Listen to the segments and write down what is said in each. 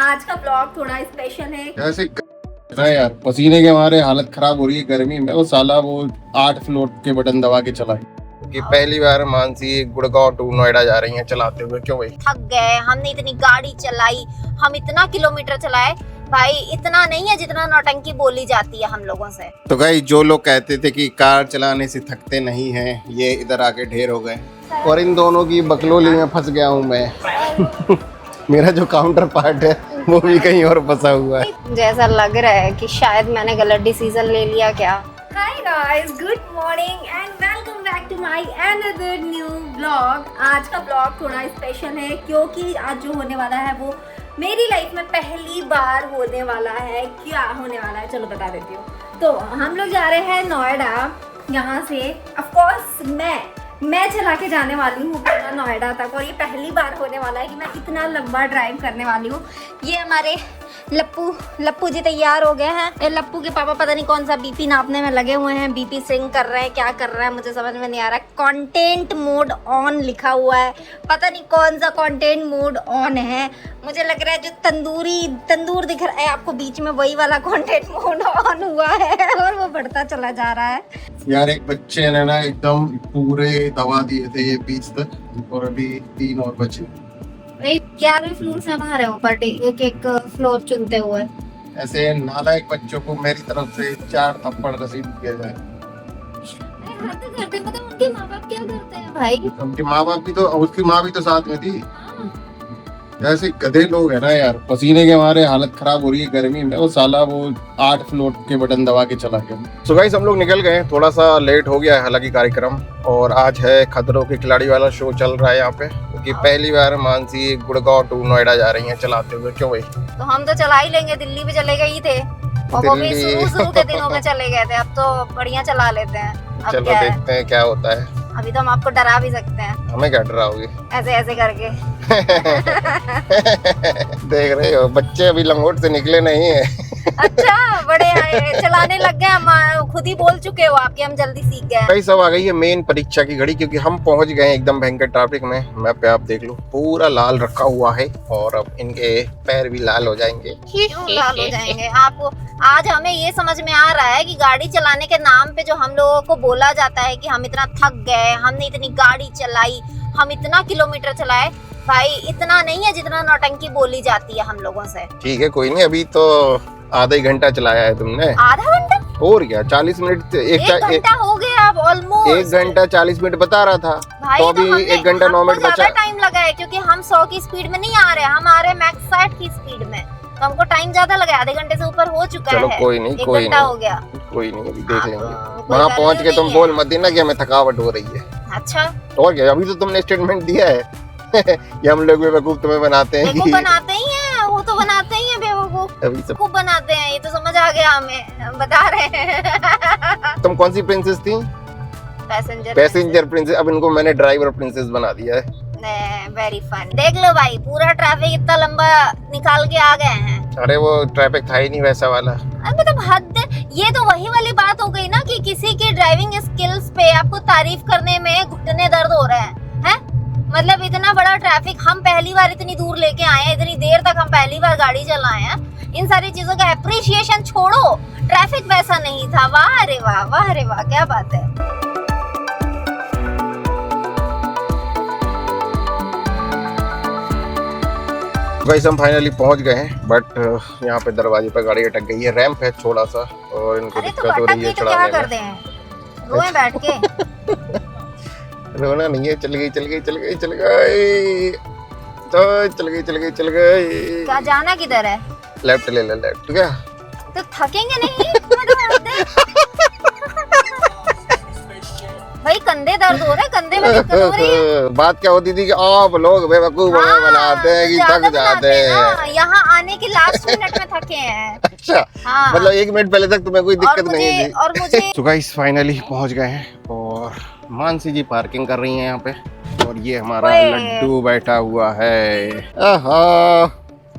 आज का ब्लॉग थोड़ा स्पेशल है। ऐसे ना यार, पसीने के मारे हालत खराब हो रही है गर्मी में। वो साला वो 8 फ्लोर के बटन दबा के चला कि पहली बार मानसी गुड़गांव टू नोएडा जा रही हैं चलाते हुए। क्यों भाई? थक गए हमने, इतनी गाड़ी चलाई, हम इतना किलोमीटर चलाए भाई, इतना नहीं है जितना नौटंकी बोली जाती है हम लोगों से। तो भाई जो लोग कहते थे कि कार चलाने से थकते नहीं हैं, ये इधर आके ढेर हो गए। और इन दोनों की बकलोली में फंस गया हूँ मैं। मेरा जो काउंटर पार्ट है वो भी कहीं और फंसा हुआ है। जैसा लग रहा है कि शायद मैंने गलत डिसीजन ले लिया क्या। Hi guys, good morning and welcome back to my another new blog. आज का ब्लॉग थोड़ा स्पेशल है क्योंकि आज जो होने वाला है वो मेरी लाइफ में पहली बार होने वाला है। क्या होने वाला है चलो बता देती हूँ। तो हम लोग जा रहे हैं नोएडा। यहाँ से ऑफ कोर्स मैं चला के जाने वाली हूँ पूरा नोएडा तक, और ये पहली बार होने वाला है कि मैं इतना लंबा ड्राइव करने वाली हूँ। ये हमारे लप्पू जी तैयार हो गए हैं। ये लप्पू के पापा पता नहीं कौन सा बीपी नापने में लगे हुए हैं, बीपी सिंग कर रहे हैं, क्या कर रहा है मुझे समझ में नहीं आ रहा। कंटेंट मोड ऑन लिखा हुआ है, पता नहीं कौन सा कंटेंट मोड ऑन है। मुझे लग रहा है जो तंदूर दिख रहा है आपको बीच में, वही वाला कंटेंट मोड ऑन हुआ है और वो बढ़ता चला जा रहा है। यार एक बच्चे ने ना एकदम पूरे दबा दिए थे ये बीच तक, और अभी 3 और बचे। 11 फ्लोर से हमारे ऊपर एक फ्लोर चुनते हुए ऐसे नालायक बच्चों को मेरी तरफ से 4 थप्पड़ नसीब किया जाए। करते मतलब उनके माँ बाप क्या करते हैं भाई? उनके माँ बाप भी तो, उसकी माँ भी तो साथ में थी। ऐसे गधे लोग है ना यार, पसीने के मारे हालत खराब हो रही है गर्मी में। वो साला वो 8 फ्लोर के बटन दबा के चला गया। सो गाइस हम लोग निकल गए, थोड़ा सा लेट हो गया है हालांकि कार्यक्रम। और आज है खतरों के खिलाड़ी वाला शो चल रहा है यहाँ पे, क्योंकि पहली बार मानसी गुड़गांव टू नोएडा जा रही हैं चलाते हुए। क्यों भाई? तो हम तो चला ही लेंगे, दिल्ली भी चले गए ही थे और वो भी शुरू के दिनों में चले गए थे। अब तो बढ़िया चला लेते हैं। अब चलो देखते हैं क्या होता है। अभी तो हम आपको डरा भी सकते हैं। हमें क्या डराओगे? ऐसे करके। देख रहे हो बच्चे अभी लंगोट से निकले नहीं है। अच्छा बड़े आए, चलाने लग गए। हम खुद ही बोल चुके हो आपके, हम जल्दी सीख गए। भाई सब आ गई है मेन परीक्षा की घड़ी, क्योंकि हम पहुंच गए हैं एकदम भयंकर ट्रैफिक में। मैप पे आप देख लो पूरा लाल रखा हुआ है, और अब इनके पैर भी लाल हो जाएंगे। क्यों लाल हो जाएंगे? आपको आज हमें ये समझ में आ रहा है कि गाड़ी चलाने के नाम पे जो हम लोगों को बोला जाता है कि हम इतना थक गए, हमने इतनी गाड़ी चलाई, हम इतना किलोमीटर चलाए, भाई इतना नहीं है जितना नौटंकी बोली जाती है हम लोगों से। ठीक है कोई नहीं, अभी तो आधा ही घंटा चलाया है तुमने। आधा घंटा और क्या 40 मिनट, एक घंटा हो गया अब ऑलमोस्ट। 1 घंटा 40 मिनट बता रहा था भाई, तो अभी 1 घंटा 9 मिनट बचा। टाइम लगा है क्योंकि हम 100 की स्पीड में नहीं आ रहे, हम आ रहे मैक्स 60 की स्पीड में, तो हमको टाइम ज्यादा लगा। आधे घंटे से ऊपर हो चुका चलो है। कोई नहीं, 1 कोई घंटा हो गया। कोई नहीं, अभी देख लेंगे। कोई वहाँ वैल्यू पहुँच के तुम नहीं बोल मत देना कि हमें थकावट हो रही है। अच्छा और क्या, अभी तो तुमने स्टेटमेंट दिया है। ये हम लोग बेवकूफ तुम्हें बनाते हैं बेवकूफ बनाते ही हैं, वो तो बनाते ही हैं बेवकूफ। अभी सब बेवकूफ बनाते हैं, ये तो समझ आ गया हमें, हम बता रहे हैं। तुम कौन सी प्रिंसेस थी? Passenger princess. अब इनको मैंने ड्राइवर प्रिंसेस बना दिया है। Very fun. देख लो भाई, पूरा ट्रैफिक इतना लंबा निकाल के आ गए हैं। अरे वो ट्रैफिक था ही नहीं वैसा वाला। अबे तो हद, ये तो वही वाली बात हो गई ना कि किसी की ड्राइविंग स्किल्स पे आपको तारीफ करने में घुटने दर्द हो रहे हैं। मतलब इतना बड़ा ट्रैफिक, हम पहली बार इतनी दूर लेके आए हैं, इतनी देर तक हम पहली बार गाड़ी चलाए हैं। इन सारी चीजों का एप्रिसिएशन छोड़ो, ट्रैफिक वैसा नहीं था। वाह रे वाह, वाह रे वाह, क्या बात है। गाइस हम फाइनली पहुंच गए हैं, बट यहाँ पे दरवाजे पर गाड़ी अटक गई है। रैंप है छोटा सा और इनको दिक्कत हो रही है चढ़ाने में। क्या कर दे हैं? रोए बैठ के। रोना नहीं है, चल गई क्या जाना किधर है? लेफ्ट ले ले, लेफ्ट। क्या तो थकेंगे नहीं? भाई कंधे दर्द हो रहे, कंधे में दिक्कत हो रही है। बात क्या होती थी कि आप लोग बेवकूफ बनाते हैं कि थक जाते हैं। यहाँ आने के लास्ट मिनट में थके हैं। अच्छा हाँ। मतलब 1 मिनट पहले तक तुम्हें कोई दिक्कत नहीं थी। और मुझे तो गाइस फाइनली पहुंच गए हैं, और मानसी जी पार्किंग कर रही हैं यहाँ पे, और ये हमारा लड्डू बैठा हुआ है।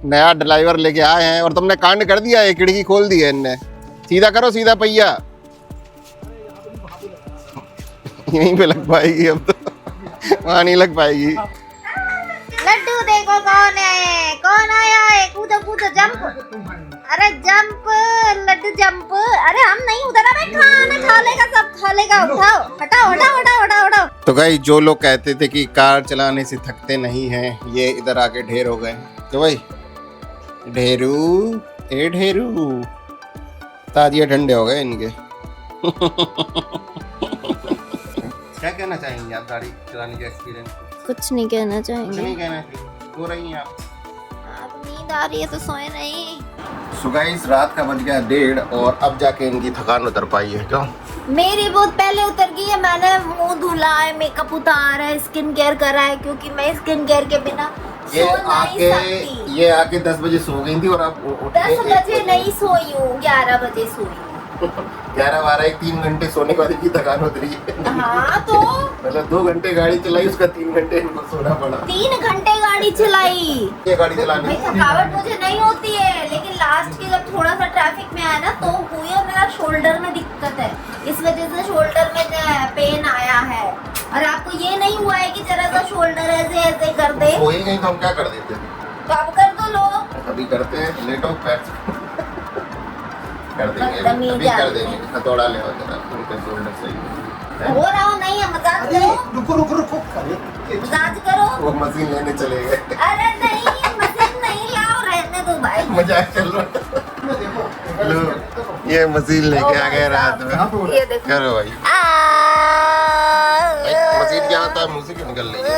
नया ड्राइवर लेके आए हैं और तुमने कांड कर दिया है, खिड़की खोल दी है इनने। सीधा करो, सीधा पहिया। यहीं पे लग पाएगी अब तो, वहाँ नहीं लग पाएगी। लड्डू देखो कौन है, कौन आया है, कूदो कूदो अरे जंप लड्डू जंप। अरे हम नहीं उधर, अबे खाना खा लेगा, सब खा लेगा। उठाओ, हटाओ हटाओ हटाओ हटाओ हटाओ। तो गाइस जो लोग कहते थे कि कार चलाने से थकते नहीं हैं, ये इधर आके ढेर हो गए। तो भाई ढेरू ए ढेरू ताजिए ठंडे हो गए इनके। क्या कहना चाहेंगे आप गाड़ी चलाने के एक्सपीरियंस? कुछ नहीं कहना कुछ चाहेंगे। नहीं कहना चाहिए। सो रही हैं आप? नींद आ रही है तो सोए नहीं। सो गाइस रात का बज गया 1:30 और अब जाके इनकी थकान उतर पाई है। क्यों? मेरी बहुत पहले उतर गई है। मैंने मुंह धुला है, मेकअप उतारा है, स्किन केयर करा है, क्योंकि मैं स्किन केयर के बिना ये सो नहीं आके सकती। ये आके 10 बजे सो गई थी और अब 10 बजे नहीं सोई हूँ, 11 बजे सोई हूँ। 11-12 3 घंटे सोने के बाद इनकी थकान उतरी है। हाँ तो मतलब 2 घंटे गाड़ी चलाई, उसका 3 घंटे इनको सोना पड़ा। 3 घंटे गाड़ी चलाई। ये गाड़ी चलानी भाई थकावट मुझे नहीं होती है, लेकिन लास्ट के जब थोड़ा सा ट्रैफिक में आया ना तो हुई और मेरा शोल्डर में दिक्कत है, इस वजह से शोल्डर में पेन आया है। और आपको ये नहीं हुआ है कि जरा सा शोल्डर ऐसे ऐसे कर दे? हो ही गई तो हम क्या कर देते? तो अब कर दो लोग। अभी करते हैं, लेटो पैर कर देंगे, बदतमीज अभी कर आदमी। देंगे। हथौड़ा ले आओ जरा, उनका शोल्डर सही है। हो रहा हो नहीं है, मजाक करो। रुको रुको रुको, मजाक करो। वो मशीन लेने चले गए। अरे नहीं, मशीन नहीं लाओ, रहने दो भाई। मजाक चल रहा। लो ये मशीन लेके आ गए रात में। ये देखो। करो भाई। मशीन क्या होता है? मुंह से क्यों निकल रही है?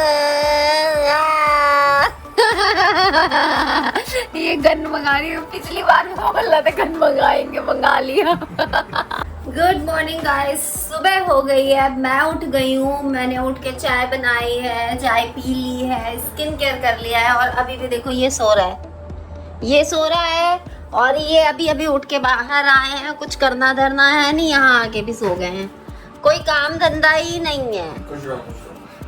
ये गन मंगा रही हूँ, पिछली बार बोला था गन मंगाएंगे, मंगा लिया। गुड मॉर्निंग गाइस, सुबह हो गई है, मैं उठ गई हूँ। मैंने उठ के चाय बनाई है, चाय पी ली है, स्किन केयर कर लिया है और अभी भी देखो ये सो रहा है, ये सो रहा है। और ये अभी अभी उठ के बाहर आए हैं, कुछ करना धरना है नहीं, यहाँ आके भी सो गए हैं। कोई काम धंधा ही नहीं है,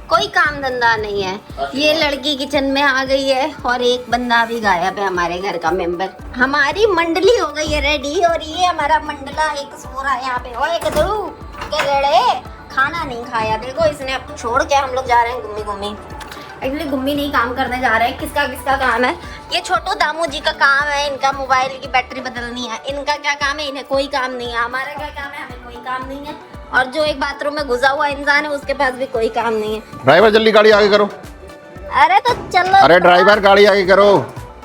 कोई काम धंधा नहीं है। ये लड़की किचन में आ गई है और एक बंदा भी गायब है, हमारे घर का मेंबर। हमारी मंडली हो गई है रेडी और ये हमारा मंडला एक सो रहा है यहाँ पे। ओए कदरू के लड़े, खाना नहीं खाया, देखो इसने अब छोड़ के हम लोग जा रहे हैं गुम्मी गुम्मी। एक्चुअली गुम्मी नहीं काम करने जा रहे हैं, किसका किसका काम है? ये छोटू दामू जी का काम है, इनका मोबाइल की बैटरी बदलनी है। इनका क्या काम है? इन्हें कोई काम नहीं है। हमारा क्या काम है? हमें कोई काम नहीं है। और जो एक बाथरूम में घुसा हुआ इंसान है उसके पास भी कोई काम नहीं है। ड्राइवर जल्दी गाड़ी आगे करो। अरे तो चलो। अरे ड्राइवर गाड़ी आगे करो।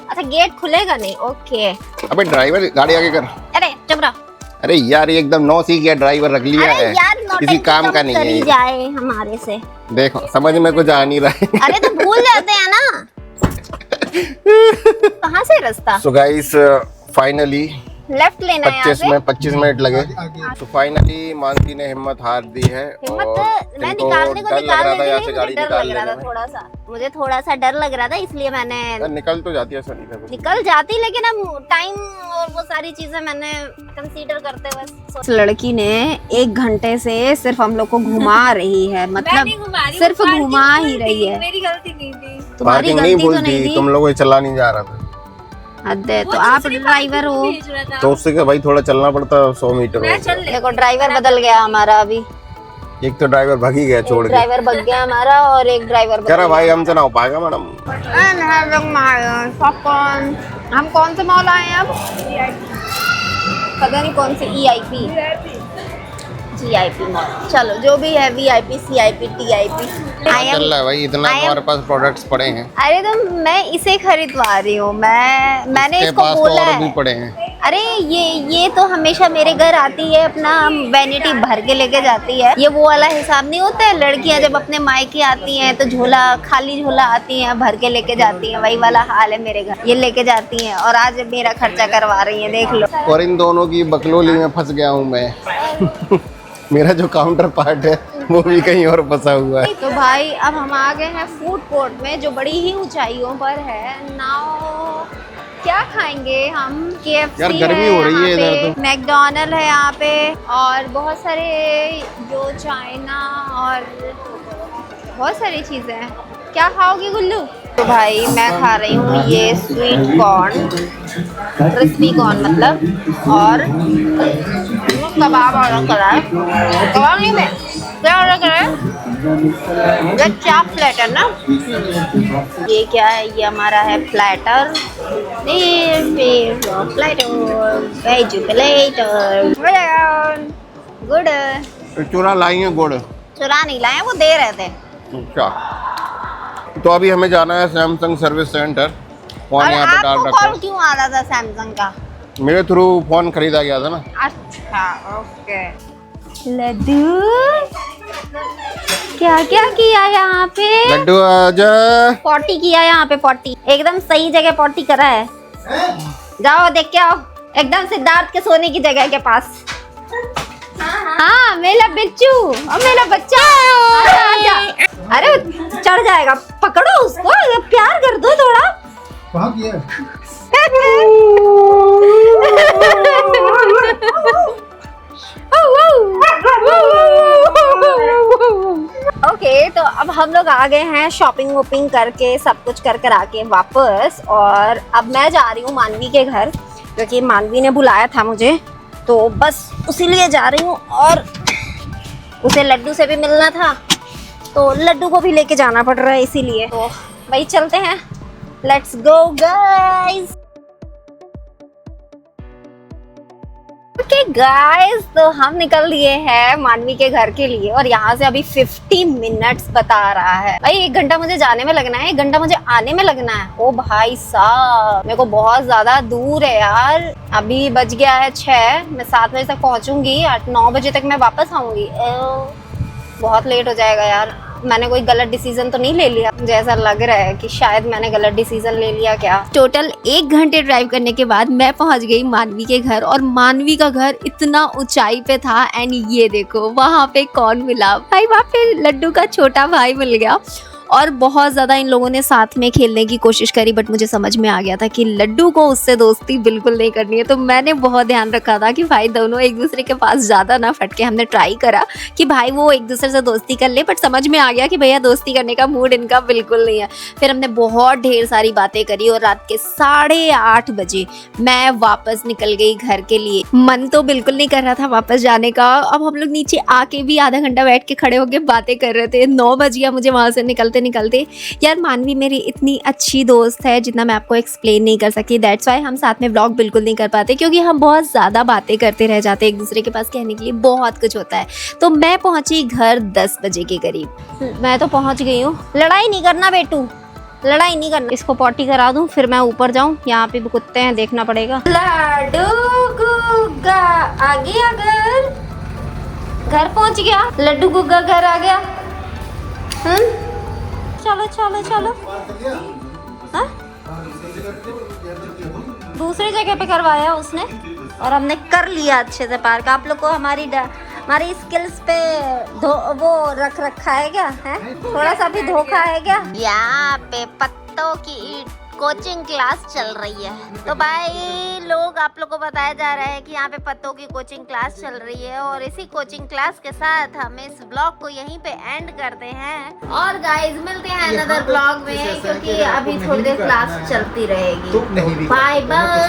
अच्छा गेट खुलेगा नहीं? ओके। अबे ड्राइवर गाड़ी आगे कर। अरे चुप रहो। अरे यार ये एकदम नौ सी गया, ड्राइवर रख लिया अरे है, यार किसी काम का नहीं है। जाए हमारे से। देखो समझ में कुछ आ नहीं रहा है। अरे तो भूल जाते हैं ना। कहाँ से रास्ता? सो गाइस फाइनली लेफ्ट लेना है यहाँ से। 25 मिनट लगे। तो फाइनली मानसी ने हिम्मत हार दी है। हिम्मत मैं निकालने को निकालने के लिए मुझे डर लग रहा था थोड़ा सा, मुझे थोड़ा सा डर लग रहा था, इसलिए मैंने निकल तो जाती है, ऐसा नहीं था कुछ। निकल जाती, लेकिन अब टाइम और वो सारी चीजें मैंने कंसीडर करते हुए। इस लड़की ने 1 घंटे से सिर्फ हम लोग को घुमा रही है, मतलब सिर्फ घुमा ही रही है। मेरी गलती नहीं थी। तुम्हारी नहीं गलती तो भूल नहीं थी, थी। तुम लोगों को चला नहीं जा रहा था। हद है, तो आप ड्राइवर हो तो उससे क्या भाई थोड़ा चलना पड़ता 100 मीटर। देखो ड्राइवर बदल गया हमारा अभी। एक तो ड्राइवर भाग ही गया छोड़ के। ड्राइवर भग गया हमारा और एक ड्राइवर कह रहा भाई हमसे ना हो पाएगा मैडम। हम कौन से मॉल आए हैं अब? पता नहीं कौन से EIP GIP मॉल। चलो जो भी है VIP CIP TIP चल रहा है भाई, इतना हमारे पास प्रोडक्ट्स पड़े हैं। अरे तो मैं इसे खरीदवा रही हूँ, मैंने इसको पास तो बोला और है। भी पड़े हैं। अरे ये तो हमेशा मेरे घर आती है, अपना वैनिटी भर के लेके जाती है। ये वो वाला हिसाब नहीं होता है, लड़कियां जब अपने मायके आती हैं तो झोला खाली झोला आती हैं, भर के लेके जाती हैं। वही वाला हाल है मेरे घर, ये लेके जाती हैं और आज मेरा खर्चा करवा रही हैं, देख लो। और इन दोनों की बकलोली में फंस गया हूँ मैं। मेरा जो काउंटर पार्ट है वो भी कहीं और फंसा हुआ है। तो भाई अब हम आ गए हैं फूड कोर्ट में, जो बड़ी ही ऊंचाइयों पर है। नाउ क्या खाएंगे हम? KFC यार गर्मी हो रही है इधर तो। मैकडोनल्ड है यहाँ पे और बहुत सारे जो चाइना और बहुत सारी चीजें हैं। क्या खाओगे गुल्लू? तो भाई मैं खा रही हूँ ये स्वीट कॉर्न, क्रिस्पी कॉर्न मतलब, और कबाब ऑर्डर करा है। कबाब नहीं, मैं क्या ऑर्डर करा है? ये चाप प्लेटर ना, ये क्या है? ये हमारा है platter, platter veg platter. Good. चूरा लाई है गुड़? चुरा नहीं लाए, वो दे रहे थे। अच्छा, तो अभी हमें जाना है सैमसंग सर्विस सेंटर। फोन और यहाँ पे डाल आपको रखा कॉल क्यों आ रहा था सैमसंग का? मेरे थ्रू फोन खरीदा गया था ना। अच्छा, ओके। लड्डू, क्या क्या किया यहाँ पे? लड्डू आजा। पॉटी किया यहाँ पे, पॉटी एकदम सही जगह पॉटी करा है। जाओ देख के आओ, एकदम सिद्धार्थ के सोने की जगह के पास। हाँ मेरा बिच्छू और मेरा बच्चा। आजा। अरे चढ़ जाएगा, पकड़ो उसको, प्यार कर दो थोड़ा। कहाँ किया? ओके, तो अब हम लोग आ गए हैं शॉपिंग वॉपिंग करके, सब कुछ कर कर आके वापस। और अब मैं जा रही हूँ मानवी के घर, क्योंकि मानवी ने बुलाया था मुझे, तो बस उसी लिए जा रही हूँ। और उसे लड्डू से भी मिलना था, तो लड्डू को भी लेके जाना पड़ रहा है, इसीलिए तो भाई चलते हैं। Let's go guys. Okay guys, तो हम निकल लिए हैं मानवी के घर के लिए, और यहाँ से अभी 50 मिनट्स बता रहा है। भाई 1 घंटा मुझे जाने में लगना है, 1 घंटा मुझे आने में लगना है। ओ भाई साहब, मेरे को बहुत ज्यादा दूर है यार। अभी बज गया है 6, मैं 7 बजे तक पहुँचूंगी, 8-9 बजे तक मैं वापस आऊंगी। बहुत लेट हो जाएगा यार। मैंने कोई गलत डिसीजन तो नहीं ले लिया? मुझे ऐसा लग रहा है कि शायद मैंने गलत डिसीजन ले लिया क्या। टोटल 1 घंटे ड्राइव करने के बाद मैं पहुंच गई मानवी के घर, और मानवी का घर इतना ऊंचाई पे था। एंड ये देखो वहां पे कौन मिला भाई, वहां पे लड्डू का छोटा भाई मिल गया। और बहुत ज़्यादा इन लोगों ने साथ में खेलने की कोशिश करी, बट मुझे समझ में आ गया था कि लड्डू को उससे दोस्ती बिल्कुल नहीं करनी है। तो मैंने बहुत ध्यान रखा था कि भाई दोनों एक दूसरे के पास ज़्यादा ना फटके। हमने ट्राई करा कि भाई वो एक दूसरे से दोस्ती कर ले, बट समझ में आ गया कि भैया दोस्ती करने का मूड इनका बिल्कुल नहीं है। फिर हमने बहुत ढेर सारी बातें करी, और रात के 8:30 बजे मैं वापस निकल गई घर के लिए। मन तो बिल्कुल नहीं कर रहा था वापस जाने का। अब हम लोग नीचे आके भी आधा घंटा बैठ के खड़े होके बातें कर रहे थे। 9 बज गया मुझे वहाँ से निकलते यार। मानवी मेरी इतनी अच्छी दोस्त है जितना मैं आपको एक्सप्लेन नहीं कर सकती। दैट्स वाई हम साथ में व्लॉग बिल्कुल नहीं कर पाते, क्योंकि हम बहुत ज़्यादा बातें करते रह जाते हैं, एक दूसरे के पास कहने के लिए बहुत कुछ होता है। तो मैं पहुंची घर 10 बजे के करीब। मैं तो पहुंच गई हूँ। लड़ाई नहीं करना बेटू, लड़ाई नहीं करना। इसको पॉटी करा दूं, फिर मैं ऊपर जाऊं। यहाँ पे भी कुत्ते हैं, देखना पड़ेगा। लड्डू गुग्गा आ गया घर पहुंच गया। लड्डू गुग्गा घर आ गया। चलो चलो चलो। हाँ? दूसरी जगह पे करवाया उसने, और हमने कर लिया अच्छे से पार्क। आप लोग को हमारी स्किल्स पे वो रख रखा है क्या? है थोड़ा सा भी धोखा है क्या? यहाँ पे पत्तों की कोचिंग क्लास चल रही है। तो भाई लोग आप लोग को बताया जा रहा है कि यहाँ पे पत्तों की कोचिंग क्लास चल रही है, और इसी कोचिंग क्लास के साथ हम इस ब्लॉग को यहीं पे एंड करते हैं। और गाइस मिलते हैं अनदर ब्लॉग में, क्योंकि अभी थोड़ी देर क्लास चलती रहेगी। Bye bye.